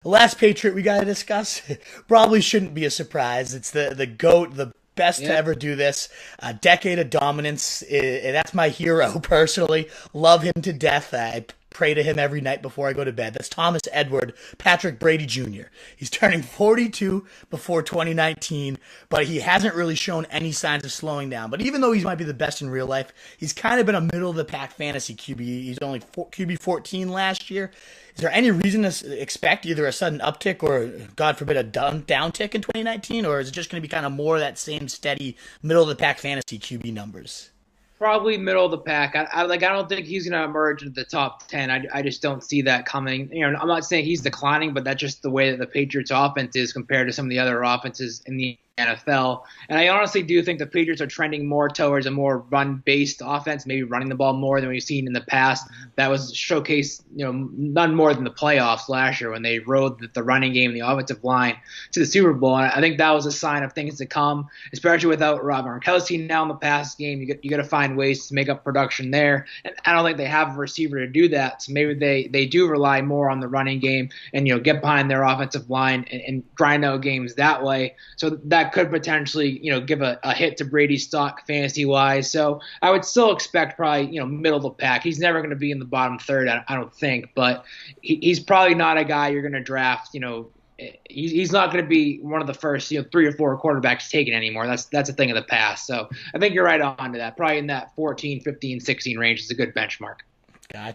The last Patriot we got to discuss probably shouldn't be a surprise. It's the GOAT, the best to Yeah. ever do this. A decade of dominance. That's my hero personally. Love him to death. I pray to him every night before I go to bed. That's Thomas Edward Patrick Brady Jr. He's turning 42 before 2019, but he hasn't really shown any signs of slowing down. But even though he might be the best in real life, he's kind of been a middle of the pack fantasy QB. He's only QB 14 last year. Is there any reason to expect either a sudden uptick or, God forbid, a downtick in 2019, or is it just going to be kind of more of that same steady middle of the pack fantasy QB numbers? Probably middle of the pack. I don't think he's going to emerge into the top 10. I just don't see that coming. I'm not saying he's declining, but that's just the way that the Patriots offense is compared to some of the other offenses in the NFL. And I honestly do think the Patriots are trending more towards a more run-based offense, maybe running the ball more than we've seen in the past. That was showcased, none more than the playoffs last year when they rode the running game, the offensive line to the Super Bowl. And I think that was a sign of things to come, especially without Rob Gronkowski now in the pass game. You got to find ways to make up production there. And I don't think they have a receiver to do that. So maybe they do rely more on the running game and get behind their offensive line and grind out games that way. So that could potentially, give a hit to Brady's stock fantasy wise. So I would still expect probably, middle of the pack. He's never going to be in the bottom third, I don't think, but he's probably not a guy you're going to draft. He's not going to be one of the first, 3 or 4 quarterbacks taken anymore. That's a thing of the past. So I think you're right on to that. Probably in that 14, 15, 16 range is a good benchmark. Gotcha.